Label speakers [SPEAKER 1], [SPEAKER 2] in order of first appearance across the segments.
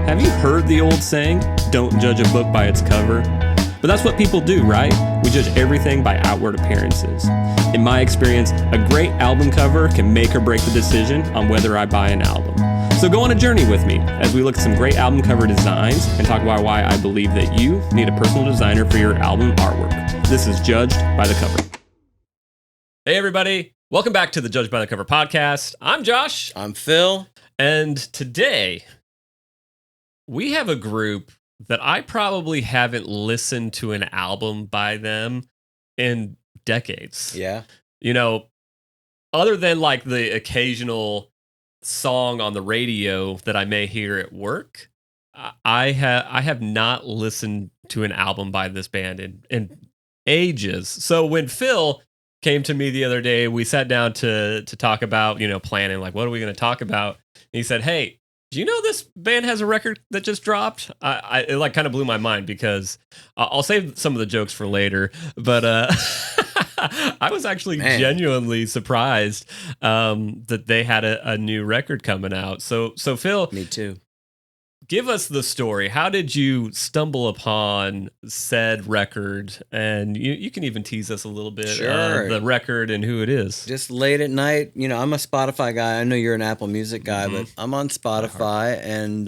[SPEAKER 1] Have you heard the old saying, don't judge a book by its cover? But that's what people do, right? We judge everything by outward appearances. In my experience, a great album cover can make or break the decision on whether I buy an album. So go on a journey with me as we look at some great album cover designs and talk about why I believe that you need a personal designer for your album artwork. This is Judged by the Cover. Hey everybody, welcome back to the Judged by the Cover podcast. I'm Josh.
[SPEAKER 2] I'm Phil.
[SPEAKER 1] And today, we have a group that I probably haven't listened to an album by them in decades.
[SPEAKER 2] Yeah.
[SPEAKER 1] You know, other than like the occasional song on the radio that I may hear at work, I have not listened to an album by this band in ages. So when Phil came to me the other day, we sat down to talk about, planning, like, what are we going to talk about? And he said, hey, do you know this band has a record that just dropped? It like kind of blew my mind because I'll save some of the jokes for later, but I was actually genuinely surprised that they had a new record coming out. So Phil,
[SPEAKER 2] me too.
[SPEAKER 1] Give us the story. How did you stumble upon said record? And you can even tease us a little bit
[SPEAKER 2] Sure.
[SPEAKER 1] the record and who it is.
[SPEAKER 2] Just late at night, I'm a Spotify guy. I know you're an Apple Music guy, but I'm on Spotify, and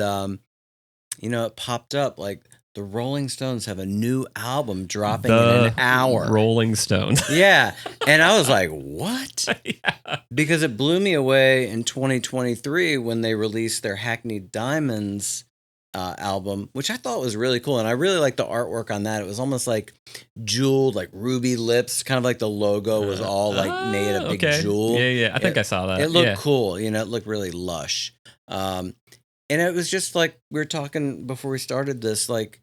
[SPEAKER 2] it popped up like the Rolling Stones have a new album dropping in an hour.
[SPEAKER 1] Rolling Stones.
[SPEAKER 2] Yeah. And I was like, what?
[SPEAKER 1] Yeah.
[SPEAKER 2] Because it blew me away in 2023 when they released their Hackneyed Diamonds album, which I thought was really cool. And I really liked the artwork on that. It was almost like jeweled, like ruby lips, kind of like the logo was all like made a big jewel.
[SPEAKER 1] Yeah. I think I saw that.
[SPEAKER 2] It looked cool. It looked really lush. And it was just like we were talking before we started this, like,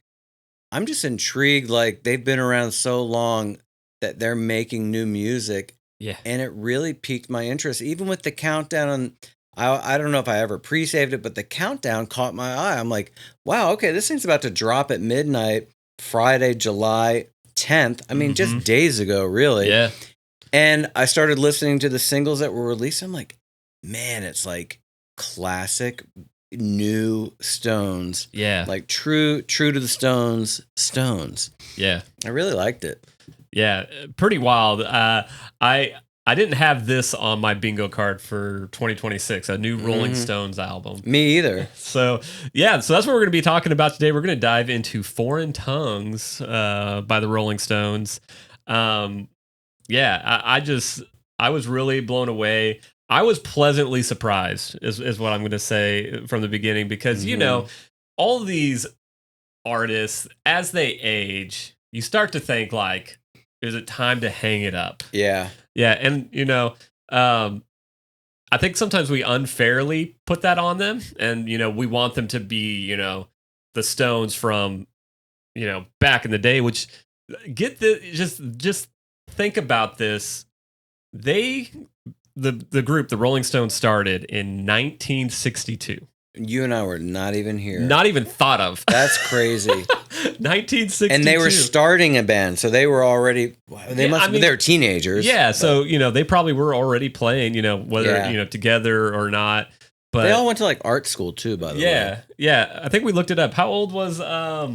[SPEAKER 2] I'm just intrigued. Like, they've been around so long that they're making new music.
[SPEAKER 1] Yeah.
[SPEAKER 2] And it really piqued my interest, even with the countdown. And I don't know if I ever pre-saved it, but the countdown caught my eye. I'm like, wow, okay, this thing's about to drop at midnight, Friday, July 10th. I mean, just days ago, really.
[SPEAKER 1] Yeah.
[SPEAKER 2] And I started listening to the singles that were released. I'm like, man, it's like classic new Stones.
[SPEAKER 1] Yeah.
[SPEAKER 2] Like true to the Stones.
[SPEAKER 1] Yeah.
[SPEAKER 2] I really liked it.
[SPEAKER 1] Yeah. Pretty wild. I didn't have this on my bingo card for 2026, a new Rolling Stones album.
[SPEAKER 2] Me either.
[SPEAKER 1] So that's what we're going to be talking about today. We're going to dive into Foreign Tongues by the Rolling Stones. I was really blown away. I was pleasantly surprised is what I'm going to say from the beginning, because, all these artists, as they age, you start to think like, is it time to hang it up?
[SPEAKER 2] Yeah.
[SPEAKER 1] Yeah. And, I think sometimes we unfairly put that on them, and, we want them to be, the Stones from, back in the day, which just think about this. The group, the Rolling Stones, started in 1962.
[SPEAKER 2] You and I were not even here.
[SPEAKER 1] Not even thought of.
[SPEAKER 2] That's crazy.
[SPEAKER 1] 1962.
[SPEAKER 2] And they were starting a band, so they were already, they were teenagers.
[SPEAKER 1] Yeah, so, they probably were already playing, whether, together or not. But
[SPEAKER 2] they all went to like art school too, by the way.
[SPEAKER 1] Yeah. I think we looked it up. How old was, not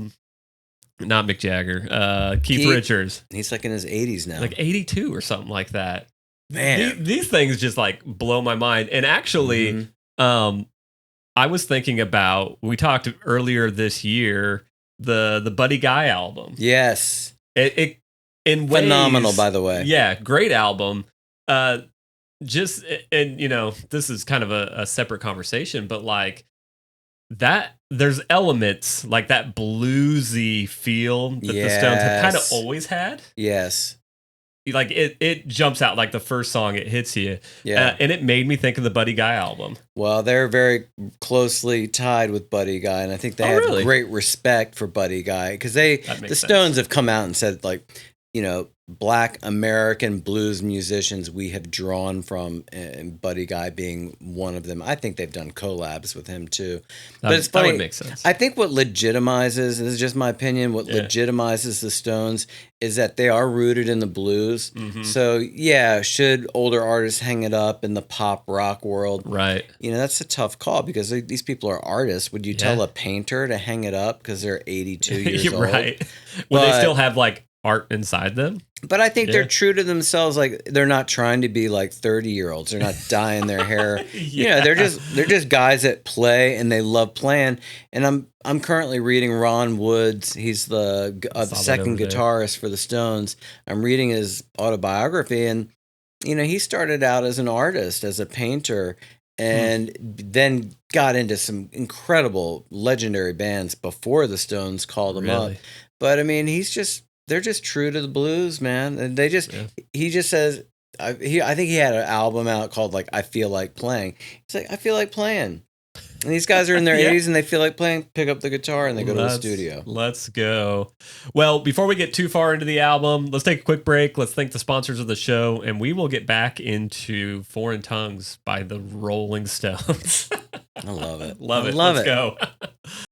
[SPEAKER 1] Mick Jagger, Keith Richards?
[SPEAKER 2] He's like in his 80s now.
[SPEAKER 1] Like 82 or something like that.
[SPEAKER 2] Man.
[SPEAKER 1] These things just like blow my mind. And actually, I was thinking about, we talked earlier this year, the Buddy Guy album.
[SPEAKER 2] Yes.
[SPEAKER 1] It in ways,
[SPEAKER 2] phenomenal, by the way.
[SPEAKER 1] Yeah, great album. This is kind of a separate conversation, but like that, there's elements like that bluesy feel that the Stones have kind of always had.
[SPEAKER 2] Yes.
[SPEAKER 1] Like it jumps out like the first song, it hits you.
[SPEAKER 2] Yeah.
[SPEAKER 1] And it made me think of the Buddy Guy album.
[SPEAKER 2] Well, they're very closely tied with Buddy Guy, and I think they have great respect for Buddy Guy, because the Stones have come out and said, like, Black American blues musicians we have drawn from, and Buddy Guy being one of them. I think they've done collabs with him too. But it's
[SPEAKER 1] That would
[SPEAKER 2] funny.
[SPEAKER 1] make sense.
[SPEAKER 2] I think what legitimizes, this is just my opinion, what legitimizes the Stones is that they are rooted in the blues.
[SPEAKER 1] Mm-hmm.
[SPEAKER 2] So yeah, should older artists hang it up in the pop rock world?
[SPEAKER 1] Right.
[SPEAKER 2] You know, that's a tough call because these people are artists. Would you tell a painter to hang it up because they're 82 years old?
[SPEAKER 1] Right. Would they still have like art inside them?
[SPEAKER 2] But I think they're true to themselves. Like, they're not trying to be like 30-year-olds. They're not dyeing their hair. You know, they're just guys that play and they love playing. And I'm currently reading Ron Wood's. He's the second guitarist for the Stones. I'm reading his autobiography, and you know, he started out as an artist, as a painter, and then got into some incredible legendary bands before the Stones called him up. But I mean, they're just true to the blues, man. And they just, he just says, I think he had an album out called like, I Feel Like Playing. He's like, I feel like playing. And these guys are in their 80s and they feel like playing, pick up the guitar and they go to the studio.
[SPEAKER 1] Let's go. Well, before we get too far into the album, let's take a quick break. Let's thank the sponsors of the show, and we will get back into Foreign Tongues by the Rolling Stones.
[SPEAKER 2] I love it.
[SPEAKER 1] Let's go.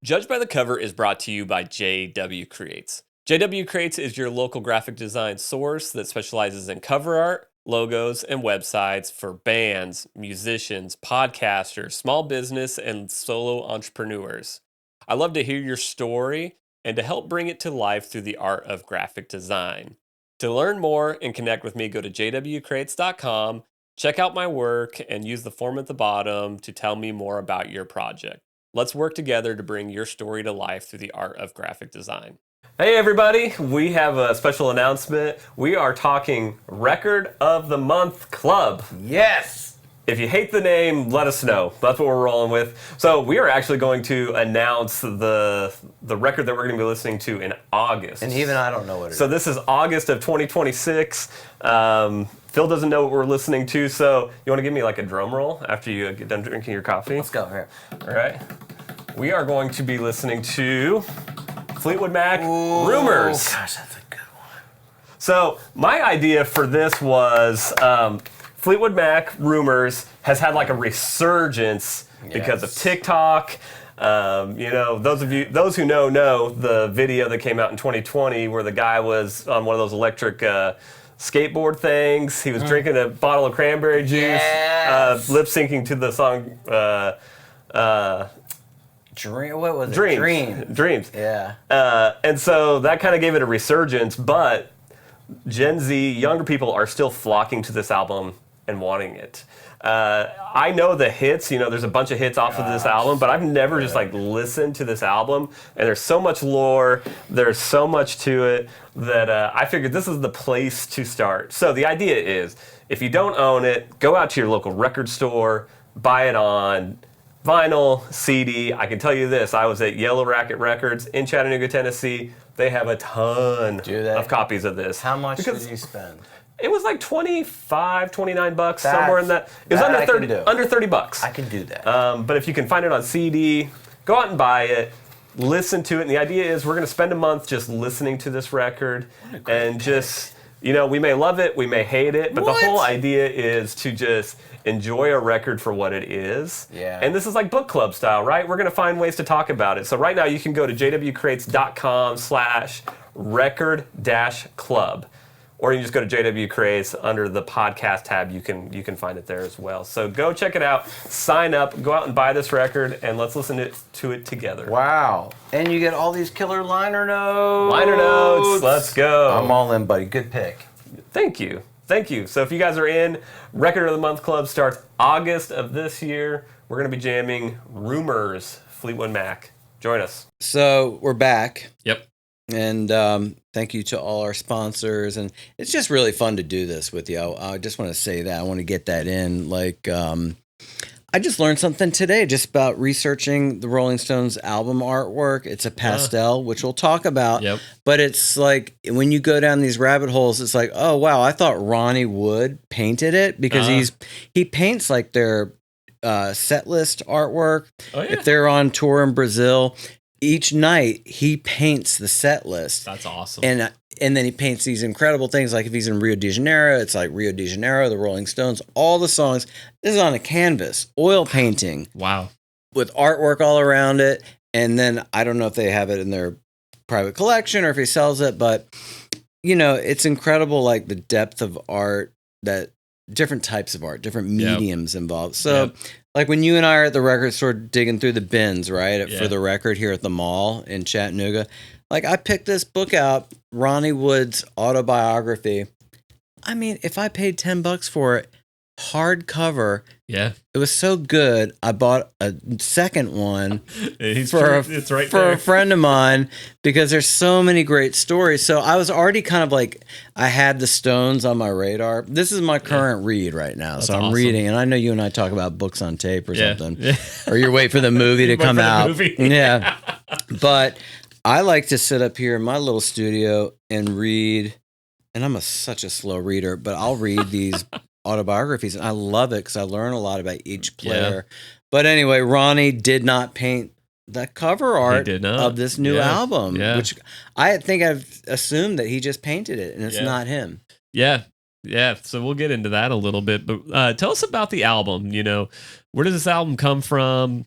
[SPEAKER 1] Judged by the Cover is brought to you by JW Creates. JW Creates is your local graphic design source that specializes in cover art, logos, and websites for bands, musicians, podcasters, small business, and solo entrepreneurs. I love to hear your story and to help bring it to life through the art of graphic design. To learn more and connect with me, go to jwcreates.com, check out my work, and use the form at the bottom to tell me more about your project. Let's work together to bring your story to life through the art of graphic design. Hey everybody, we have a special announcement. We are talking Record of the Month Club.
[SPEAKER 2] Yes!
[SPEAKER 1] If you hate the name, let us know. That's what we're rolling with. So we are actually going to announce the record that we're going to be listening to in August.
[SPEAKER 2] And even I don't know what it is.
[SPEAKER 1] So this is August of 2026. Phil doesn't know what we're listening to, so you want to give me like a drum roll after you get done drinking your coffee?
[SPEAKER 2] Let's go here.
[SPEAKER 1] All right. We are going to be listening to Fleetwood Mac, Rumors.
[SPEAKER 2] Gosh, that's a good one.
[SPEAKER 1] So my idea for this was Fleetwood Mac, Rumors has had like a resurgence because of TikTok. You know, those who know the video that came out in 2020 where the guy was on one of those electric skateboard things. He was drinking a bottle of cranberry juice, lip syncing to the song.
[SPEAKER 2] What was it?
[SPEAKER 1] Dreams.
[SPEAKER 2] Yeah.
[SPEAKER 1] And so that kind of gave it a resurgence, but Gen Z, younger people are still flocking to this album and wanting it. I know the hits, you know, there's a bunch of hits off of this album, but I've never just like listened to this album, and there's so much lore, there's so much to it that I figured this is the place to start. So the idea is, if you don't own it, go out to your local record store, buy it on vinyl, CD. I can tell you this, I was at Yellow Racket Records in Chattanooga, Tennessee. They have a ton of copies of this.
[SPEAKER 2] How much did you spend?
[SPEAKER 1] It was like $25, $29, somewhere in that. It was under $30.
[SPEAKER 2] I can do that.
[SPEAKER 1] But if you can find it on CD, go out and buy it. Listen to it. And the idea is we're going to spend a month just listening to this record and just, you know, we may love it, we may hate it, but the whole idea is to just enjoy a record for what it is.
[SPEAKER 2] Yeah.
[SPEAKER 1] And this is like book club style, right? We're going to find ways to talk about it. So right now you can go to jwcrates.com/record-club. Or you can just go to JW Creates under the podcast tab. You can find it there as well. So go check it out, sign up, go out and buy this record, and let's listen to it together.
[SPEAKER 2] Wow. And you get all these killer liner notes.
[SPEAKER 1] Liner notes, let's go.
[SPEAKER 2] I'm all in, buddy. Good pick.
[SPEAKER 1] Thank you. So if you guys are in, Record of the Month Club starts August of this year. We're going to be jamming Rumors, Fleetwood Mac. Join us.
[SPEAKER 2] So we're back.
[SPEAKER 1] Yep.
[SPEAKER 2] And thank you to all our sponsors. And it's just really fun to do this with you. I just want to say that. I want to get that in. Like, I just learned something today just about researching the Rolling Stones album artwork. It's a pastel, which we'll talk about.
[SPEAKER 1] Yep.
[SPEAKER 2] But it's like when you go down these rabbit holes, it's like, oh, wow, I thought Ronnie Wood painted it because he paints like their set list artwork.
[SPEAKER 1] Oh, yeah.
[SPEAKER 2] If they're on tour in Brazil, each night he paints the set list.
[SPEAKER 1] That's awesome.
[SPEAKER 2] And and then he paints these incredible things. Like if he's in Rio de Janeiro, it's like Rio de Janeiro, the Rolling Stones, all the songs. This is on a canvas, oil painting.
[SPEAKER 1] Wow.
[SPEAKER 2] With artwork all around it. And then I don't know if they have it in their private collection or if he sells it, but it's incredible, like the depth of art, that different types of art, different mediums involved. So like when you and I are at the record store digging through the bins, right, for the record here at the mall in Chattanooga, like I picked this book out, Ronnie Wood's autobiography. I mean, if I paid $10 for it, hardcover, it was so good. I bought a second one for a friend of mine because there's so many great stories. So I was already kind of like, I had the Stones on my radar. This is my current read right now.
[SPEAKER 1] That's
[SPEAKER 2] so I'm
[SPEAKER 1] awesome.
[SPEAKER 2] reading, and I know you and I talk about books on tape or something, or you're waiting for the movie to come out. Yeah, but I like to sit up here in my little studio and read. And I'm such a slow reader, but I'll read these autobiographies, and I love it because I learn a lot about each player. But anyway, Ronnie did not paint the cover art of this new album, which I think I've assumed that he just painted it, and it's not him.
[SPEAKER 1] Yeah. So we'll get into that a little bit, but tell us about the album. Where does this album come from?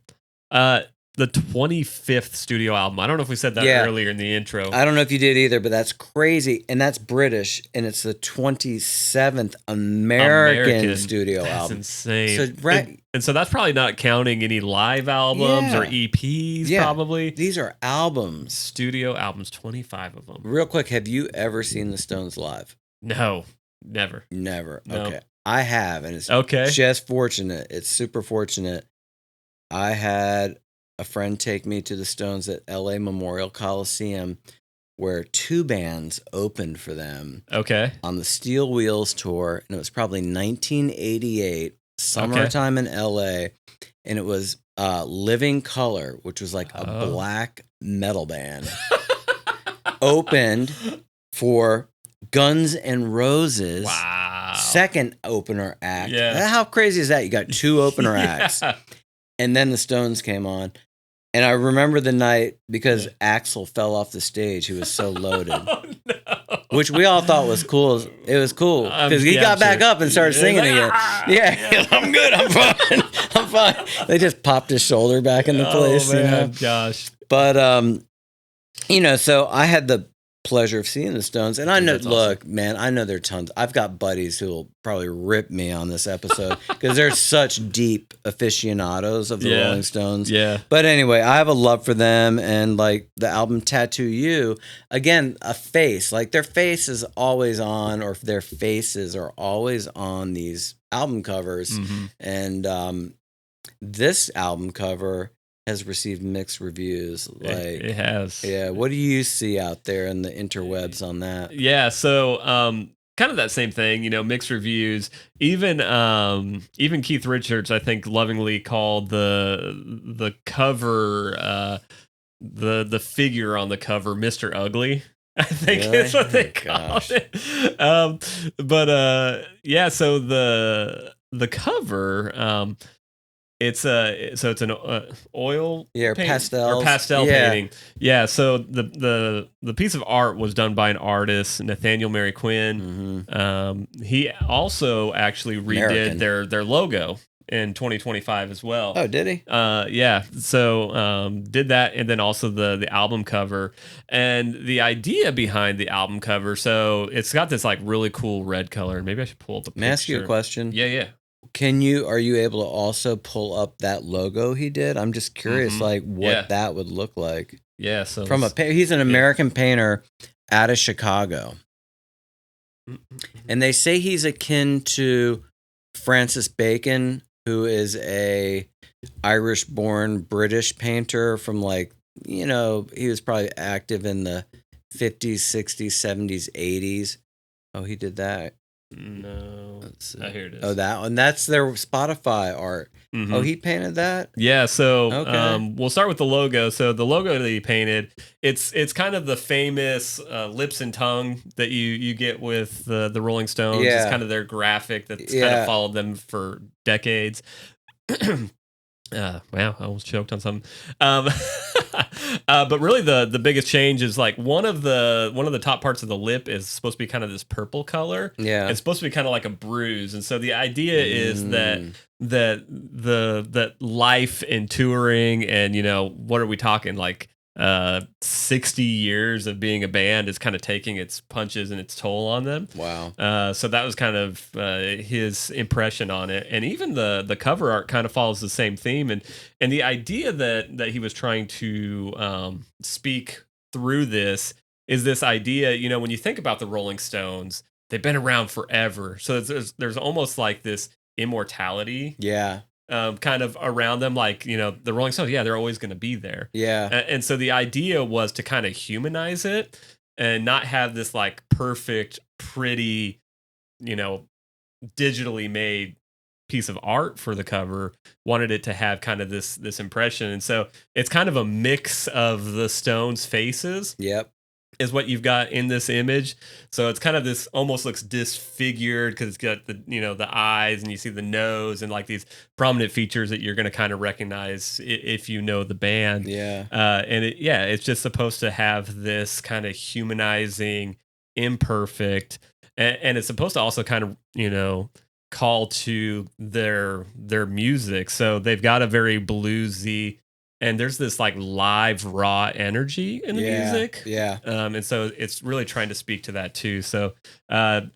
[SPEAKER 1] The 25th studio album. I don't know if we said that earlier in the intro.
[SPEAKER 2] I don't know if you did either, but that's crazy. And that's British, and it's the 27th American studio album.
[SPEAKER 1] That's insane. So, and so that's probably not counting any live albums or EPs, probably.
[SPEAKER 2] These are albums.
[SPEAKER 1] Studio albums, 25 of them.
[SPEAKER 2] Real quick, have you ever seen the Stones live?
[SPEAKER 1] No, never.
[SPEAKER 2] Never.
[SPEAKER 1] No.
[SPEAKER 2] Okay. I have, and it's just fortunate. It's super fortunate. I had a friend take me to the Stones at LA Memorial Coliseum, where two bands opened for them. On the Steel Wheels tour, and it was probably 1988, summertime in LA, and it was Living Colour, which was like a black metal band, opened for Guns N' Roses.
[SPEAKER 1] Wow.
[SPEAKER 2] Second opener act. How crazy is that? You got two opener acts. And then the Stones came on. And I remember the night because Axl fell off the stage. He was so loaded. Oh, no. Which we all thought was cool. It was cool because he got back up and started singing again. I'm good. I'm fine. I'm fine. They just popped his shoulder back into place.
[SPEAKER 1] Man, gosh.
[SPEAKER 2] But, so I had the pleasure of seeing the Stones, and I know, look, man, I know there are tons. I've got buddies who will probably rip me on this episode because they're such deep aficionados of the Rolling Stones. But anyway, I have a love for them, and like the album "Tattoo You," again, a face, like their face is always on, or their faces are always on these album covers, and this album cover has received mixed reviews. Like
[SPEAKER 1] it has.
[SPEAKER 2] Yeah. What do you see out there in the interwebs on that?
[SPEAKER 1] Yeah. So, kind of that same thing, mixed reviews. Even Keith Richards, I think, lovingly called the cover, the figure on the cover, Mr. Ugly. I think is what they called it. So the cover, it's an oil pastel painting. Yeah, so the piece of art was done by an artist, Nathaniel Mary Quinn. He also actually redid their logo in 2025 as well.
[SPEAKER 2] Oh, did he?
[SPEAKER 1] Yeah. So did that, and then also the album cover, and the idea behind the album cover. So it's got this like really cool red color. Maybe I should pull up the picture.
[SPEAKER 2] May I ask you a question?
[SPEAKER 1] Yeah.
[SPEAKER 2] Are you able to also pull up that logo he did? I'm just curious, like what that would look like.
[SPEAKER 1] Yeah. So
[SPEAKER 2] he's an American painter out of Chicago, and they say he's akin to Francis Bacon, who is a Irish-born British painter from he was probably active in the 50s, 60s, 70s, 80s. Oh, he did that.
[SPEAKER 1] No. Here it is.
[SPEAKER 2] Oh, that one. That's their Spotify art. Oh, he painted that?
[SPEAKER 1] Yeah, so we'll start with the logo. So the logo that he painted, it's kind of the famous lips and tongue that you get with the Rolling Stones.
[SPEAKER 2] Yeah.
[SPEAKER 1] It's kind of their graphic that's kind of followed them for decades. Wow, I almost choked on something. But really, the biggest change is like one of the top parts of the lip is supposed to be kind of this purple color.
[SPEAKER 2] Yeah.
[SPEAKER 1] It's supposed to be kind of like a bruise, and so the idea is that
[SPEAKER 2] Mm.
[SPEAKER 1] that life and touring, and what are we talking, like 60 years of being a band is kind of taking its punches and its toll on them.
[SPEAKER 2] Wow.
[SPEAKER 1] So that was kind of his impression on it, and even the cover art kind of follows the same theme, and the idea that he was trying to speak through this is this idea. When you think about the Rolling Stones, they've been around forever, so there's almost like this immortality
[SPEAKER 2] Yeah.
[SPEAKER 1] kind of around them, like the Rolling Stones. Yeah, they're always going to be there,
[SPEAKER 2] Yeah.
[SPEAKER 1] and so the idea was to kind of humanize it and not have this like perfect, pretty, you know, digitally made piece of art for the cover. Wanted it to have kind of this impression, and so it's kind of a mix of the Stones' faces
[SPEAKER 2] Yep.
[SPEAKER 1] is what you've got in this image. So it's kind of this almost looks disfigured because it's got the eyes, and you see the nose and like these prominent features that you're going to kind of recognize if you know the band.
[SPEAKER 2] Yeah.
[SPEAKER 1] And it's just supposed to have this kind of humanizing, imperfect, and it's supposed to also kind of call to their music. So they've got a very bluesy, and there's this like live raw energy in the music.
[SPEAKER 2] Yeah.
[SPEAKER 1] And so it's really trying to speak to that too. So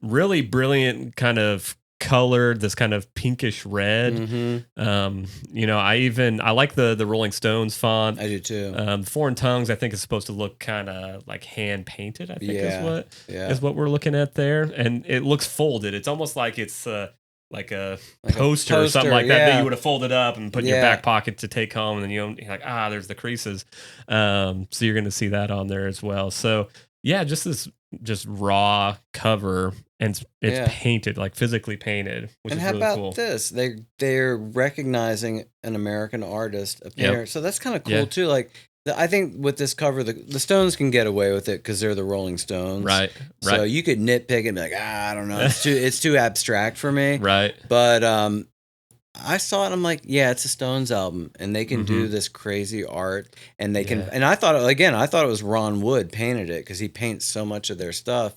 [SPEAKER 1] really brilliant kind of colored, this kind of pinkish red.
[SPEAKER 2] Mm-hmm.
[SPEAKER 1] I like the Rolling Stones font.
[SPEAKER 2] I do too.
[SPEAKER 1] Foreign Tongues, I think, is supposed to look kind of like hand painted, I think
[SPEAKER 2] Yeah.
[SPEAKER 1] is what we're looking at there. And it looks folded. It's almost like it's like a poster or something like that
[SPEAKER 2] yeah.
[SPEAKER 1] you would have folded up and put in your
[SPEAKER 2] Yeah.
[SPEAKER 1] back pocket to take home, and then you're like, there's the creases. So you're going to see that on there as well. So yeah, just raw cover, and it's
[SPEAKER 2] Yeah.
[SPEAKER 1] painted, like physically painted, which
[SPEAKER 2] And
[SPEAKER 1] is
[SPEAKER 2] how
[SPEAKER 1] really
[SPEAKER 2] about
[SPEAKER 1] cool.
[SPEAKER 2] this? They're recognizing an American artist, a painter. So that's kind of cool
[SPEAKER 1] Yeah.
[SPEAKER 2] too. Like I think with this cover, the Stones can get away with it because they're the Rolling Stones,
[SPEAKER 1] Right.
[SPEAKER 2] So you could nitpick and be like, I don't know, it's too abstract for me,
[SPEAKER 1] Right.
[SPEAKER 2] But I saw it, and I'm like, yeah, it's a Stones album, and they can do this crazy art, and they can.
[SPEAKER 1] Yeah.
[SPEAKER 2] And I thought it was Ron Wood painted it because he paints so much of their stuff.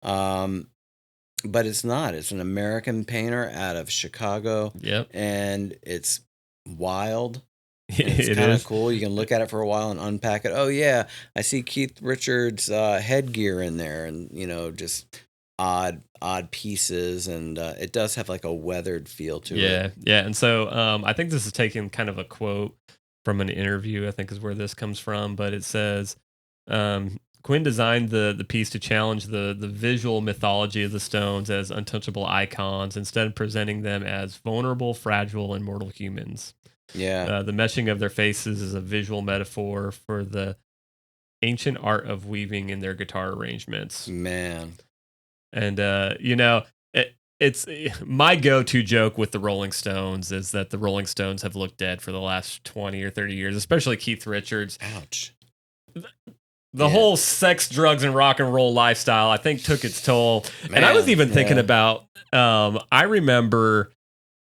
[SPEAKER 2] But it's not. It's an American painter out of Chicago.
[SPEAKER 1] Yep.
[SPEAKER 2] And it's wild. And it's
[SPEAKER 1] It
[SPEAKER 2] kind
[SPEAKER 1] is.
[SPEAKER 2] of cool. You can look at it for a while and unpack it. Oh yeah, I see Keith Richards' headgear in there, and just odd pieces, and it does have like a weathered feel to it.
[SPEAKER 1] Yeah. And so I think this is taking kind of a quote from an interview, I think is where this comes from, but it says Quinn designed the piece to challenge the visual mythology of the Stones as untouchable icons, instead of presenting them as vulnerable, fragile, and mortal humans.
[SPEAKER 2] Yeah.
[SPEAKER 1] The meshing of their faces is a visual metaphor for the ancient art of weaving in their guitar arrangements.
[SPEAKER 2] Man.
[SPEAKER 1] And it's my go-to joke with the Rolling Stones is that the Rolling Stones have looked dead for the last 20 or 30 years, especially Keith Richards.
[SPEAKER 2] Ouch.
[SPEAKER 1] The whole sex, drugs, and rock and roll lifestyle, I think, took its toll.
[SPEAKER 2] Man,
[SPEAKER 1] and I was even thinking about, I remember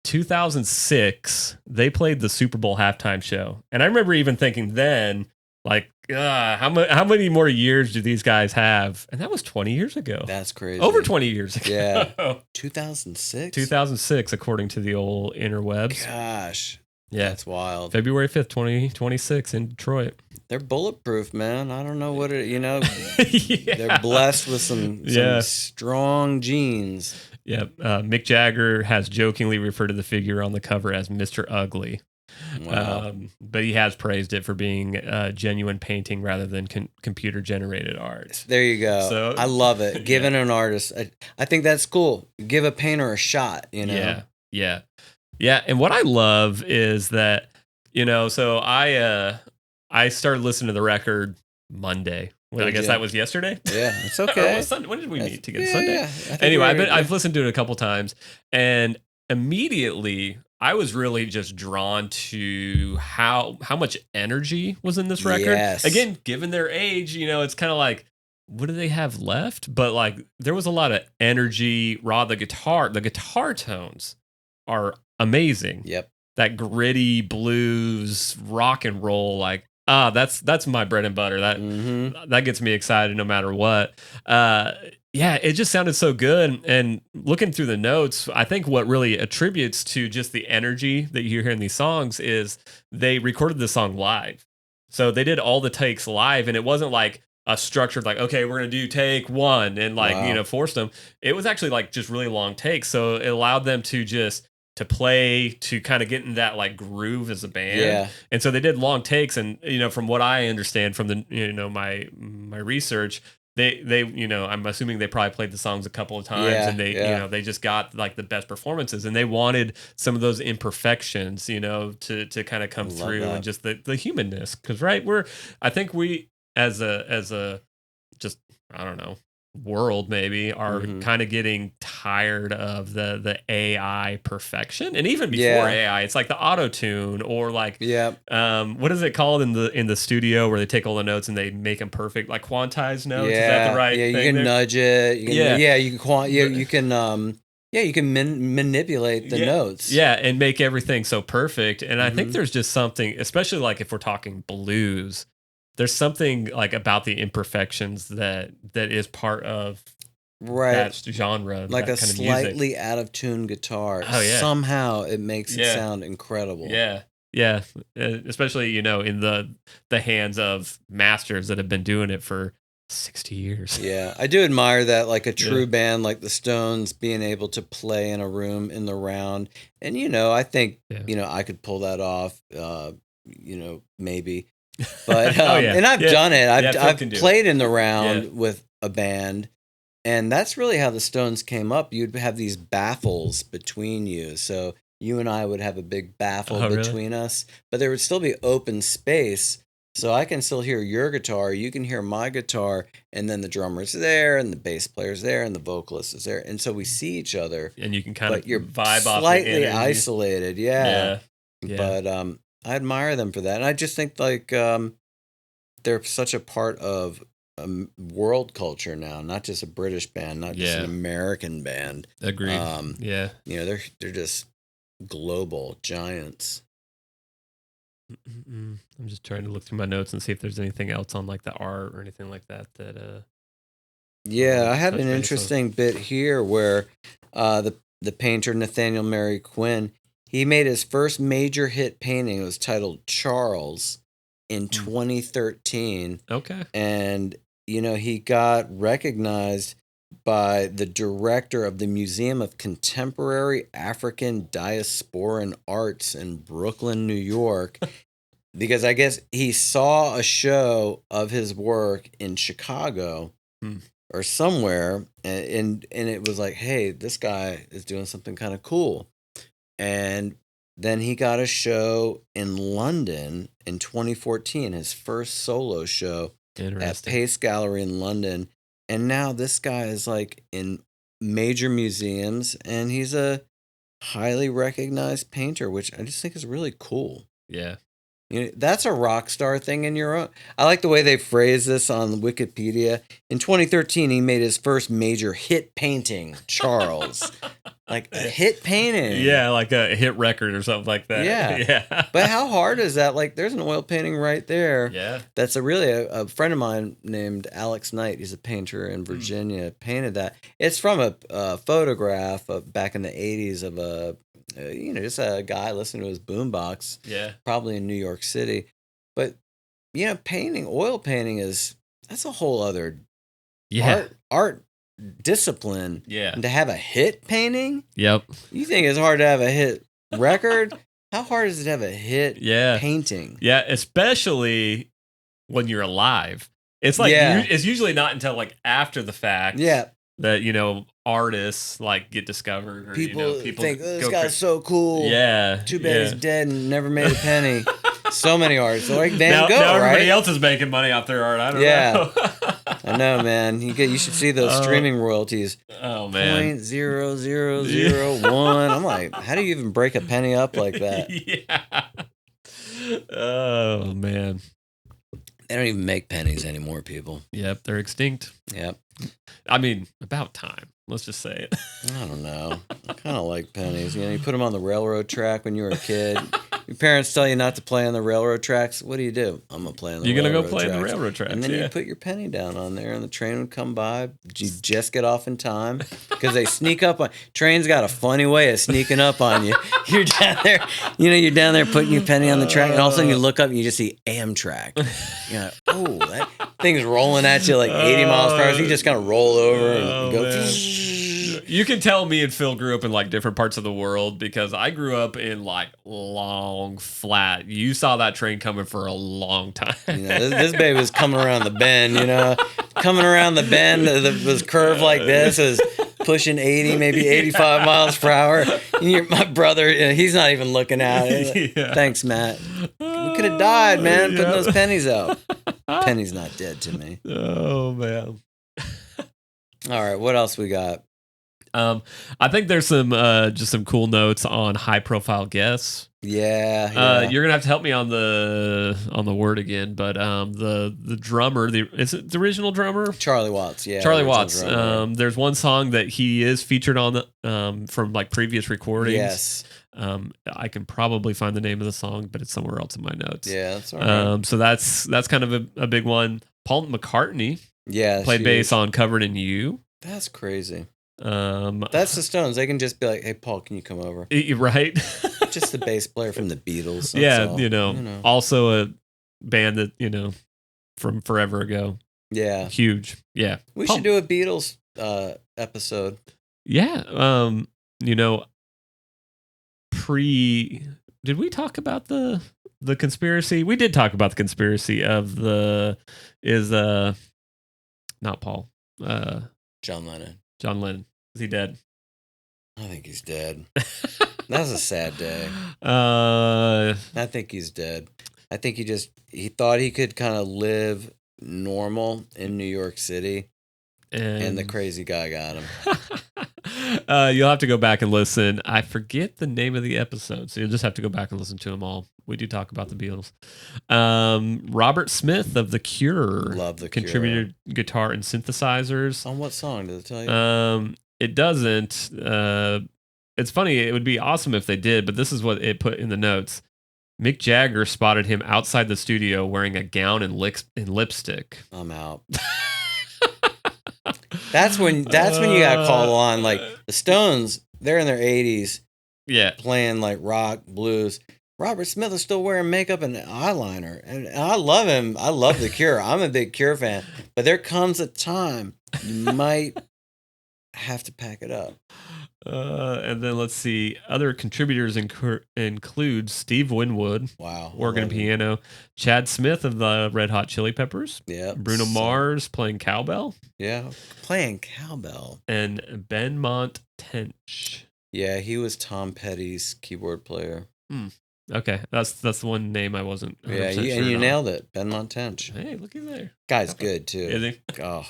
[SPEAKER 1] 2006, they played the Super Bowl halftime show. And I remember even thinking then, like, how many more years do these guys have? And that was 20 years ago.
[SPEAKER 2] That's crazy.
[SPEAKER 1] Over 20 years ago.
[SPEAKER 2] Yeah. 2006?
[SPEAKER 1] 2006, according to the old interwebs.
[SPEAKER 2] Gosh.
[SPEAKER 1] Yeah.
[SPEAKER 2] That's wild.
[SPEAKER 1] February 5th, 2026 in Detroit.
[SPEAKER 2] They're bulletproof, man. I don't know what it,
[SPEAKER 1] Yeah.
[SPEAKER 2] They're blessed with some strong genes.
[SPEAKER 1] Yeah. Mick Jagger has jokingly referred to the figure on the cover as Mr. Ugly.
[SPEAKER 2] Wow.
[SPEAKER 1] But he has praised it for being genuine painting rather than computer generated art.
[SPEAKER 2] There you go.
[SPEAKER 1] So,
[SPEAKER 2] I love it. Giving an artist, I think that's cool. Give a painter a shot,
[SPEAKER 1] Yeah. And what I love is that, so I started listening to the record Monday. Well, I guess that was yesterday.
[SPEAKER 2] Yeah, it's okay.
[SPEAKER 1] When did we meet together? Sunday.
[SPEAKER 2] Yeah.
[SPEAKER 1] Anyway, I've listened to it a couple times, and immediately I was really just drawn to how much energy was in this record.
[SPEAKER 2] Yes.
[SPEAKER 1] Again, given their age, it's kind of like, what do they have left? But like, there was a lot of energy. The guitar tones are amazing.
[SPEAKER 2] Yep.
[SPEAKER 1] That gritty blues rock and roll, like That's my bread and butter.
[SPEAKER 2] Hmm.
[SPEAKER 1] That gets me excited no matter what. Yeah, it just sounded so good. And looking through the notes, I think what really attributes to just the energy that you hear in these songs is they recorded the song live. So they did all the takes live, and it wasn't like a structured like, okay, we're gonna do take one and like
[SPEAKER 2] Wow.
[SPEAKER 1] forced them. It was actually like just really long takes. So it allowed them to just to play to kind of get in that like groove as a band.
[SPEAKER 2] Yeah.
[SPEAKER 1] And so they did long takes, and from what I understand from the my research, they I'm assuming they probably played the songs a couple of times,
[SPEAKER 2] Yeah.
[SPEAKER 1] and they
[SPEAKER 2] Yeah.
[SPEAKER 1] they just got like the best performances, and they wanted some of those imperfections to kind of
[SPEAKER 2] I
[SPEAKER 1] come
[SPEAKER 2] love
[SPEAKER 1] through, and
[SPEAKER 2] that.
[SPEAKER 1] just the humanness, because right, I think we as a just I don't know world maybe are
[SPEAKER 2] Hmm.
[SPEAKER 1] kind of getting tired of the AI perfection. And even before
[SPEAKER 2] Yeah.
[SPEAKER 1] AI, it's like the auto tune, or like
[SPEAKER 2] Yeah.
[SPEAKER 1] what is it called in the studio where they take all the notes and they make them perfect, like quantized notes? Is that the
[SPEAKER 2] Yeah.
[SPEAKER 1] right
[SPEAKER 2] Yeah. You
[SPEAKER 1] thing
[SPEAKER 2] can
[SPEAKER 1] there?
[SPEAKER 2] nudge it. You can.
[SPEAKER 1] Yeah.
[SPEAKER 2] Yeah. You can. Yeah.
[SPEAKER 1] The-
[SPEAKER 2] You can. Yeah. You can manipulate the
[SPEAKER 1] yeah.
[SPEAKER 2] notes.
[SPEAKER 1] Yeah, and make everything so perfect. And I think
[SPEAKER 2] Hmm.
[SPEAKER 1] there's just something, especially like if we're talking blues, there's something like about the imperfections that is part of
[SPEAKER 2] Right.
[SPEAKER 1] that genre,
[SPEAKER 2] Like
[SPEAKER 1] that
[SPEAKER 2] a
[SPEAKER 1] kind of music.
[SPEAKER 2] slightly out of tune guitar.
[SPEAKER 1] Oh yeah.
[SPEAKER 2] Somehow it makes it
[SPEAKER 1] Yeah.
[SPEAKER 2] sound incredible.
[SPEAKER 1] Yeah. Yeah. Especially, in the hands of masters that have been doing it for 60 years.
[SPEAKER 2] Yeah, I do admire that, like a
[SPEAKER 1] Yeah.
[SPEAKER 2] true band like the Stones being able to play in a room in the round. And I think,
[SPEAKER 1] Yeah.
[SPEAKER 2] I could pull that off, maybe. But
[SPEAKER 1] Oh yeah.
[SPEAKER 2] and I've
[SPEAKER 1] Yeah.
[SPEAKER 2] done it.
[SPEAKER 1] Yeah, Phil can
[SPEAKER 2] I've
[SPEAKER 1] do it.
[SPEAKER 2] played in the
[SPEAKER 1] Yeah.
[SPEAKER 2] round with a band, and that's really how the Stones came up. You'd have these baffles between you. So you and I would have a big baffle
[SPEAKER 1] Oh really?
[SPEAKER 2] between us, but there would still be open space. So I can still hear your guitar, you can hear my guitar, and then the drummer's there, and the bass player's there, and the vocalist is there. And so we see each other,
[SPEAKER 1] And you can kind of
[SPEAKER 2] but you're
[SPEAKER 1] vibe off the
[SPEAKER 2] slightly
[SPEAKER 1] energy.
[SPEAKER 2] isolated. Yeah.
[SPEAKER 1] Yeah. Yeah.
[SPEAKER 2] But I admire them for that. And I just think like they're such a part of world culture now, not just a British band, not just an
[SPEAKER 1] Yeah.
[SPEAKER 2] American band.
[SPEAKER 1] Agreed. Yeah.
[SPEAKER 2] They're just global giants.
[SPEAKER 1] I'm just trying to look through my notes and see if there's anything else on like the art or anything like that I
[SPEAKER 2] Yeah,
[SPEAKER 1] wanted
[SPEAKER 2] I
[SPEAKER 1] to
[SPEAKER 2] have
[SPEAKER 1] touch
[SPEAKER 2] an
[SPEAKER 1] base on.
[SPEAKER 2] interesting bit here where the painter Nathaniel Mary Quinn, he made his first major hit painting. It was titled Charles in
[SPEAKER 1] Hmm.
[SPEAKER 2] 2013,
[SPEAKER 1] Okay.
[SPEAKER 2] and he got recognized by the director of the Museum of Contemporary African Diasporan Arts in Brooklyn, New York, because I guess he saw a show of his work in Chicago
[SPEAKER 1] Hmm.
[SPEAKER 2] or somewhere, and it was like, hey, this guy is doing something kind of cool. And then he got a show in London in 2014, his first solo show at
[SPEAKER 1] Interesting.
[SPEAKER 2] Pace Gallery in London. And now this guy is like in major museums, and he's a highly recognized painter, which I just think is really cool.
[SPEAKER 1] Yeah.
[SPEAKER 2] That's a rock star thing in your own. I like the way they phrase this on Wikipedia. In 2013, he made his first major hit painting, Charles. Like a hit painting.
[SPEAKER 1] Yeah, like a hit record or something like that.
[SPEAKER 2] Yeah.
[SPEAKER 1] Yeah.
[SPEAKER 2] But how hard is that? Like, there's an oil painting right there.
[SPEAKER 1] Yeah.
[SPEAKER 2] That's a friend of mine named Alex Knight. He's a painter in Virginia. Painted that. It's from a photograph of back in the 80s of just a guy listening to his boombox,
[SPEAKER 1] Yeah.
[SPEAKER 2] probably in New York City. But oil painting that's a whole other
[SPEAKER 1] Yeah.
[SPEAKER 2] art discipline.
[SPEAKER 1] Yeah.
[SPEAKER 2] And to have a hit painting,
[SPEAKER 1] Yep.
[SPEAKER 2] you think it's hard to have a hit record? How hard is it to have a hit
[SPEAKER 1] Yeah.
[SPEAKER 2] painting?
[SPEAKER 1] Yeah, especially when you're alive. It's like
[SPEAKER 2] Yeah.
[SPEAKER 1] it's usually not until like after the fact
[SPEAKER 2] Yeah.
[SPEAKER 1] that artists like get discovered, or
[SPEAKER 2] People
[SPEAKER 1] people
[SPEAKER 2] think, oh, this
[SPEAKER 1] go
[SPEAKER 2] guy's so cool.
[SPEAKER 1] Yeah.
[SPEAKER 2] Too bad
[SPEAKER 1] yeah.
[SPEAKER 2] he's dead and never made a penny. So many artists. Like Van
[SPEAKER 1] now,
[SPEAKER 2] Gogh,
[SPEAKER 1] now everybody
[SPEAKER 2] right?
[SPEAKER 1] else is making money off their art. I don't
[SPEAKER 2] Yeah.
[SPEAKER 1] know.
[SPEAKER 2] I know, man. You should see those streaming royalties.
[SPEAKER 1] Oh man.
[SPEAKER 2] 0.0001. I'm like, how do you even break a penny up like that?
[SPEAKER 1] Yeah. Oh man.
[SPEAKER 2] They don't even make pennies anymore, people.
[SPEAKER 1] Yep, they're extinct.
[SPEAKER 2] Yep.
[SPEAKER 1] I mean, about time. Let's just say it.
[SPEAKER 2] I don't know. I kind of like pennies. You put them on the railroad track when you were a kid. Your parents tell you not to play on the railroad tracks. What do? I'm gonna play on the
[SPEAKER 1] You're gonna
[SPEAKER 2] railroad
[SPEAKER 1] go play
[SPEAKER 2] tracks.
[SPEAKER 1] in the railroad tracks,
[SPEAKER 2] And then
[SPEAKER 1] yeah.
[SPEAKER 2] you put your penny down on there, and the train would come by. You just get off in time because they sneak up on. Trains got a funny way of sneaking up on you. You're down there, you're down there putting your penny on the track, and all of a sudden you look up and you just see Amtrak. You're like, oh, that thing's rolling at you like 80 miles per hour. So you just kind of roll over and go.
[SPEAKER 1] Man. You can tell me and Phil grew up in like different parts of the world because I grew up in like long flat. You saw that train coming for a long time.
[SPEAKER 2] This baby was coming around the bend, coming around the bend that was curved like this, is pushing 80, maybe 85 miles per hour. My brother, he's not even looking at it. Yeah. Thanks, Matt. We could have died, man, putting those pennies out. Penny's not dead to me.
[SPEAKER 1] Oh, man.
[SPEAKER 2] All right, what else we got?
[SPEAKER 1] I think there's some cool notes on high profile guests.
[SPEAKER 2] Yeah.
[SPEAKER 1] You're gonna have to help me on the word again, but the drummer, is it the original drummer?
[SPEAKER 2] Charlie Watts, yeah.
[SPEAKER 1] Charlie Watts. There's one song that he is featured on from like previous recordings.
[SPEAKER 2] Yes.
[SPEAKER 1] I can probably find the name of the song, but it's somewhere else in my notes.
[SPEAKER 2] Yeah, that's all right.
[SPEAKER 1] So that's kind of a big one. Paul McCartney.
[SPEAKER 2] Yeah.
[SPEAKER 1] Played bass on Covered in You.
[SPEAKER 2] That's crazy. That's the Stones. They can just be like, "Hey, Paul, can you come over?"
[SPEAKER 1] Right?
[SPEAKER 2] Just the bass player from the Beatles.
[SPEAKER 1] Yeah, also a band that from forever ago.
[SPEAKER 2] Yeah,
[SPEAKER 1] huge. Yeah,
[SPEAKER 2] we should do a Beatles episode.
[SPEAKER 1] Yeah, Did we talk about the conspiracy? We did talk about the conspiracy of not Paul.
[SPEAKER 2] John Lennon.
[SPEAKER 1] John Lennon. Is he dead?
[SPEAKER 2] I think he's dead. That was a sad day. I think he's dead. I think he thought he could kind of live normal in New York City, and the crazy guy got him.
[SPEAKER 1] You'll have to go back and listen. I forget the name of the episode, so you'll just have to go back and listen to them all. We do talk about the Beatles. Robert Smith of The Cure.
[SPEAKER 2] Love The Cure.
[SPEAKER 1] Contributed guitar and synthesizers.
[SPEAKER 2] On what song did it tell you?
[SPEAKER 1] It doesn't. It's funny. It would be awesome if they did, but this is what it put in the notes. Mick Jagger spotted him outside the studio wearing a gown and lipstick.
[SPEAKER 2] I'm out. That's when you gotta call on, like, the Stones. They're in their 80s.
[SPEAKER 1] Yeah,
[SPEAKER 2] playing like rock, blues. Robert Smith is still wearing makeup and eyeliner, and I love him. I love The Cure. I'm a big Cure fan, but there comes a time you might have to pack it up.
[SPEAKER 1] And then let's see. Other contributors include Steve Winwood,
[SPEAKER 2] wow,
[SPEAKER 1] organ and piano. Chad Smith of the Red Hot Chili Peppers.
[SPEAKER 2] Yeah.
[SPEAKER 1] Bruno Mars playing cowbell.
[SPEAKER 2] Yeah, playing cowbell.
[SPEAKER 1] And Benmont Tench.
[SPEAKER 2] Yeah, he was Tom Petty's keyboard player.
[SPEAKER 1] Okay, that's the one name I wasn't.
[SPEAKER 2] Yeah, you nailed it, Benmont Tench.
[SPEAKER 1] Hey, looky there.
[SPEAKER 2] Guy's good too.
[SPEAKER 1] Is he?
[SPEAKER 2] Oh,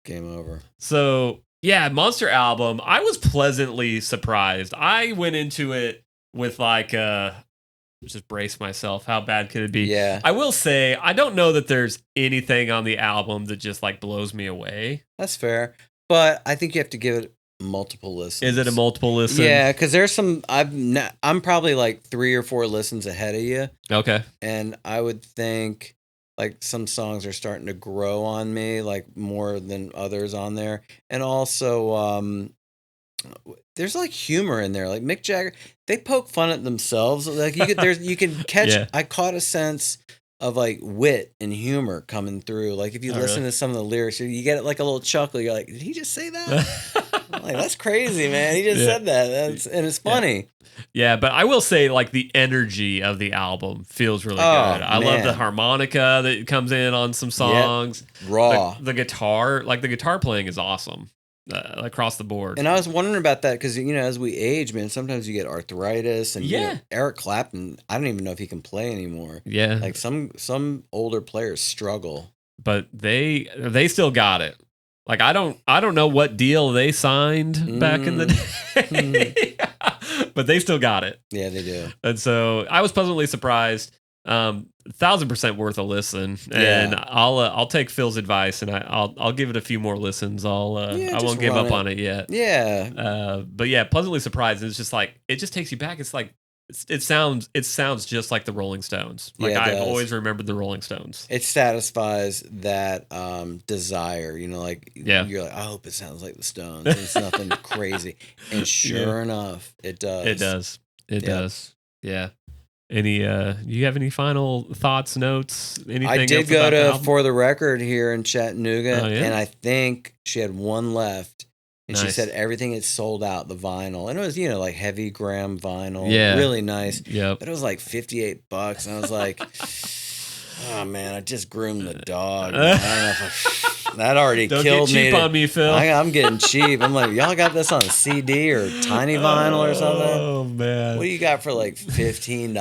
[SPEAKER 2] game over.
[SPEAKER 1] So yeah, Monster album. I was pleasantly surprised. I went into it with like just brace myself. How bad could it be?
[SPEAKER 2] Yeah.
[SPEAKER 1] I will say I don't know that there's anything on the album that just like blows me away.
[SPEAKER 2] That's fair, but I think you have to give it multiple listens.
[SPEAKER 1] Is it a multiple listen?
[SPEAKER 2] Yeah, because there's some. I'm probably like 3 or 4 listens ahead of you.
[SPEAKER 1] Okay.
[SPEAKER 2] And I would think like some songs are starting to grow on me, like more than others on there, and also there's like humor in there. Like Mick Jagger, they poke fun at themselves. Like you can catch. Yeah. I caught a sense of like wit and humor coming through. Like if you listen to some of the lyrics, you get like a little chuckle. You're like, did he just say that? Like, that's crazy, man. He just said that. And it's funny.
[SPEAKER 1] Yeah, but I will say, like, the energy of the album feels really good. I love the harmonica that comes in on some songs.
[SPEAKER 2] Yep. Raw.
[SPEAKER 1] The guitar, like, the guitar playing is awesome across the board.
[SPEAKER 2] And I was wondering about that because, as we age, man, sometimes you get arthritis. And Eric Clapton, I don't even know if he can play anymore.
[SPEAKER 1] Yeah.
[SPEAKER 2] Like, some older players struggle.
[SPEAKER 1] But they still got it. Like, I don't know what deal they signed back in the day, but they still got it.
[SPEAKER 2] Yeah, they do.
[SPEAKER 1] And so I was pleasantly surprised. 1,000% worth a listen, and I'll take Phil's advice, and I'll give it a few more listens. I won't give up on it yet.
[SPEAKER 2] Yeah.
[SPEAKER 1] But yeah, pleasantly surprised. It's just like it just takes you back. It's like it sounds just like the Rolling Stones. Like
[SPEAKER 2] Yeah, it
[SPEAKER 1] I've
[SPEAKER 2] does.
[SPEAKER 1] always remembered the Rolling Stones.
[SPEAKER 2] It satisfies that desire, like
[SPEAKER 1] Yeah.
[SPEAKER 2] you're like, I hope it sounds like the Stones, and it's nothing crazy. And
[SPEAKER 1] Yeah.
[SPEAKER 2] sure enough, it
[SPEAKER 1] It
[SPEAKER 2] does.
[SPEAKER 1] does. It
[SPEAKER 2] Yep.
[SPEAKER 1] does. Yeah. Any do you have any final thoughts, notes,
[SPEAKER 2] I
[SPEAKER 1] anything
[SPEAKER 2] did
[SPEAKER 1] else
[SPEAKER 2] go
[SPEAKER 1] about the
[SPEAKER 2] to
[SPEAKER 1] album?
[SPEAKER 2] For the Record here in
[SPEAKER 1] Oh
[SPEAKER 2] Chattanooga,
[SPEAKER 1] yeah?
[SPEAKER 2] and I think she had one left. And she said
[SPEAKER 1] Nice.
[SPEAKER 2] everything had sold out, the vinyl. And it was, like heavy gram vinyl,
[SPEAKER 1] Yeah.
[SPEAKER 2] really nice.
[SPEAKER 1] Yep.
[SPEAKER 2] But it was like $58. And I was like, oh man, I just groomed the dog. Man. I don't know if that already
[SPEAKER 1] Don't
[SPEAKER 2] killed
[SPEAKER 1] get cheap
[SPEAKER 2] me.
[SPEAKER 1] on me, Phil.
[SPEAKER 2] I'm getting cheap. I'm like, y'all got this on CD or tiny vinyl or something?
[SPEAKER 1] Oh man.
[SPEAKER 2] What do you got for like $15?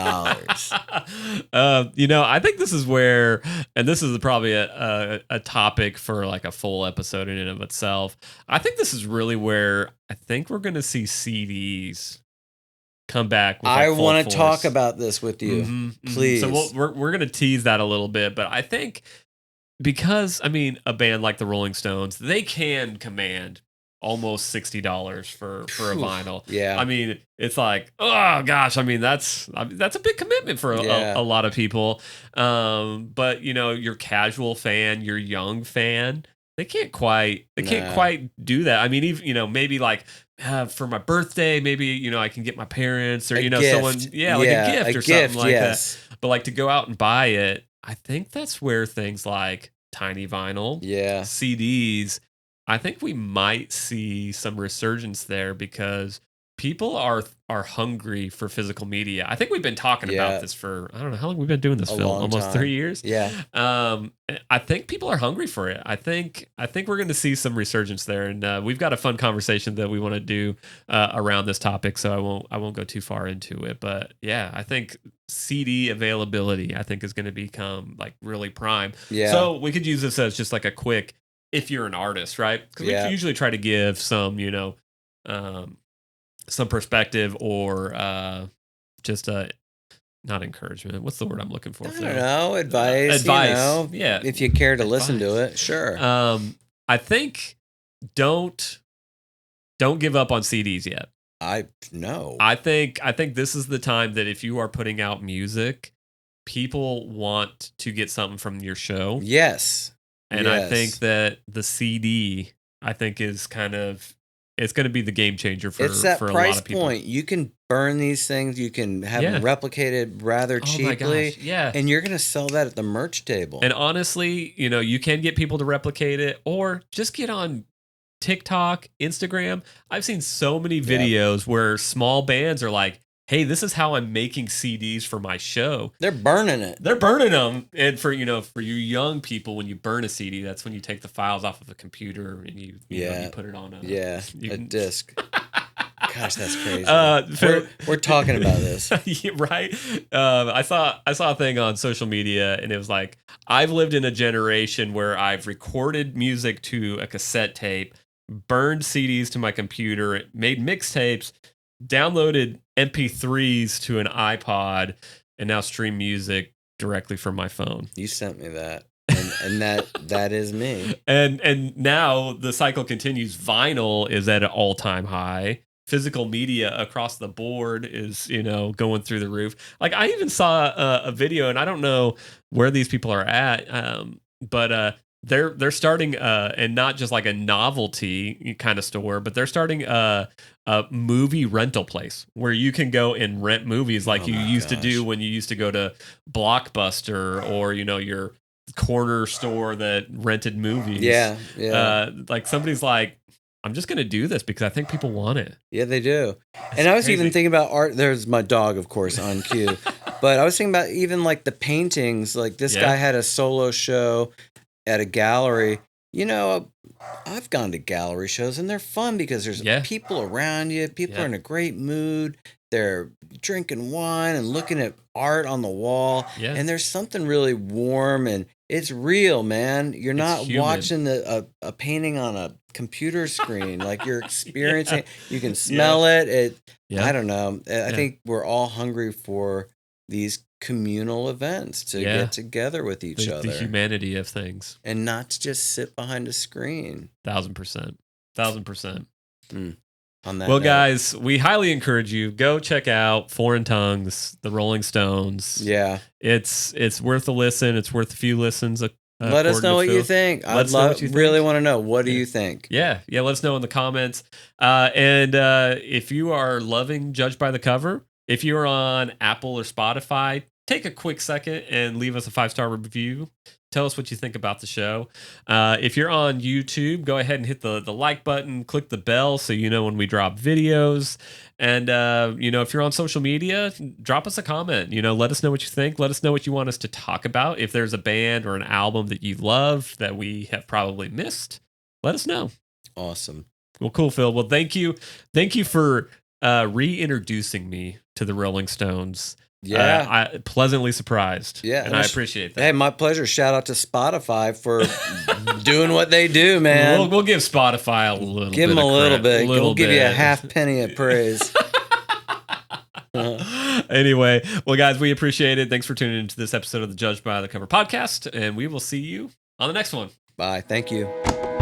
[SPEAKER 1] I think this is where, and this is probably a topic for like a full episode in and of itself. I think this is really where I think we're going to see CDs come back with like
[SPEAKER 2] I
[SPEAKER 1] full
[SPEAKER 2] want
[SPEAKER 1] force.
[SPEAKER 2] to talk about this with you. Please.
[SPEAKER 1] So we're going to tease that a little bit, but I think because a band like the Rolling Stones, they can command almost $60 for a vinyl.
[SPEAKER 2] Yeah.
[SPEAKER 1] It's like, oh gosh, that's a big commitment for a lot of people. But your casual fan, your young fan, they can't quite do that. Even maybe like for my birthday, maybe I can get my parents or
[SPEAKER 2] gift.
[SPEAKER 1] someone, like a gift or something like that. But like to go out and buy it, I think that's where things like tiny vinyl, CDs, I think we might see some resurgence there because people are hungry for physical media. I think we've been talking about this for, I don't know how long we've been doing this, Phil. Almost 3 years.
[SPEAKER 2] Yeah.
[SPEAKER 1] I think people are hungry for it. I think we're going to see some resurgence there, and we've got a fun conversation that we want to do around this topic. So I won't go too far into it, but yeah, I think CD availability I think is going to become like really prime.
[SPEAKER 2] Yeah.
[SPEAKER 1] So we could use this as just like a quick, if you're an artist, right? Because we usually try to give some, some perspective or just not encouragement. What's the word I'm looking for?
[SPEAKER 2] I don't know. Advice.
[SPEAKER 1] Advice. Yeah.
[SPEAKER 2] If you care to listen to it, sure.
[SPEAKER 1] I think don't give up on CDs yet.
[SPEAKER 2] I
[SPEAKER 1] think this is the time that if you are putting out music, people want to get something from your show.
[SPEAKER 2] Yes.
[SPEAKER 1] And I think that the CD, I think, is it's going to be the game changer for a lot of people.
[SPEAKER 2] It's that price point. You can burn these things. You can have them replicated rather cheaply.
[SPEAKER 1] Yeah.
[SPEAKER 2] And you're going to sell that at the merch table.
[SPEAKER 1] And honestly, you can get people to replicate it or just get on TikTok, Instagram. I've seen so many videos where small bands are like, hey, this is how I'm making CDs for my show.
[SPEAKER 2] They're burning it.
[SPEAKER 1] They're burning them. And for you young people, when you burn a CD, that's when you take the files off of a computer and you put it on
[SPEAKER 2] a disc. Gosh, that's crazy. We're talking about this,
[SPEAKER 1] right? I saw a thing on social media, and it was like, I've lived in a generation where I've recorded music to a cassette tape, burned CDs to my computer, made mixtapes, downloaded MP3s to an iPod, and now stream music directly from my phone.
[SPEAKER 2] You sent me that. And that is me.
[SPEAKER 1] And now the cycle continues. Vinyl is at an all-time high. Physical media across the board is, going through the roof. Like I even saw a video, and I don't know where these people are at, but they're starting and not just like a novelty kind of store, but they're starting a movie rental place where you can go and rent movies like you used to do when you used to go to Blockbuster or your corner store that rented movies.
[SPEAKER 2] Yeah.
[SPEAKER 1] Like somebody's like, I'm just going to do this because I think people want it.
[SPEAKER 2] Yeah, they do. And I was even thinking about art. There's my dog, of course, on cue. But I was thinking about even like the paintings. Like this guy had a solo show at a gallery. I've gone to gallery shows and they're fun because there's people around you. People are in a great mood. They're drinking wine and looking at art on the wall. Yeah. And there's something really warm and it's real, man. You're not watching a painting on a computer screen. Like you're experiencing you can smell it. I don't know. I think we're all hungry for these communal events to get together with each other.
[SPEAKER 1] The humanity of things.
[SPEAKER 2] And not to just sit behind a screen.
[SPEAKER 1] 1,000%. 1,000%.
[SPEAKER 2] on that
[SPEAKER 1] Well,
[SPEAKER 2] note.
[SPEAKER 1] guys, we highly encourage you, go check out Foreign Tongues, the Rolling Stones.
[SPEAKER 2] Yeah.
[SPEAKER 1] It's worth a listen. It's worth a few listens.
[SPEAKER 2] Let us
[SPEAKER 1] according to
[SPEAKER 2] know what you
[SPEAKER 1] Phil.
[SPEAKER 2] think.
[SPEAKER 1] Let
[SPEAKER 2] I'd
[SPEAKER 1] us know what you
[SPEAKER 2] really
[SPEAKER 1] think.
[SPEAKER 2] want to know. What do
[SPEAKER 1] Yeah.
[SPEAKER 2] you think?
[SPEAKER 1] Yeah, let us know in the comments. And if you are loving Judged by the Cover, if you're on Apple or Spotify, take a quick second and leave us a 5-star review. Tell us what you think about the show. If you're on YouTube, go ahead and hit the like button, click the bell so you know when we drop videos. And, if you're on social media, drop us a comment. Let us know what you think. Let us know what you want us to talk about. If there's a band or an album that you love that we have probably missed, let us know.
[SPEAKER 2] Awesome.
[SPEAKER 1] Well, cool, Phil. Well, thank you. Thank you for reintroducing me to the Rolling Stones.
[SPEAKER 2] Yeah.
[SPEAKER 1] I pleasantly surprised.
[SPEAKER 2] Yeah.
[SPEAKER 1] And I appreciate that.
[SPEAKER 2] Hey, my pleasure. Shout out to Spotify for doing what they do, man.
[SPEAKER 1] We'll give Spotify a little
[SPEAKER 2] Give
[SPEAKER 1] bit.
[SPEAKER 2] them a little
[SPEAKER 1] credit,
[SPEAKER 2] bit. We'll give you a half penny of praise.
[SPEAKER 1] Anyway, well, guys, we appreciate it. Thanks for tuning into this episode of the Judged by the Cover podcast, and we will see you on the next one.
[SPEAKER 2] Bye. Thank you.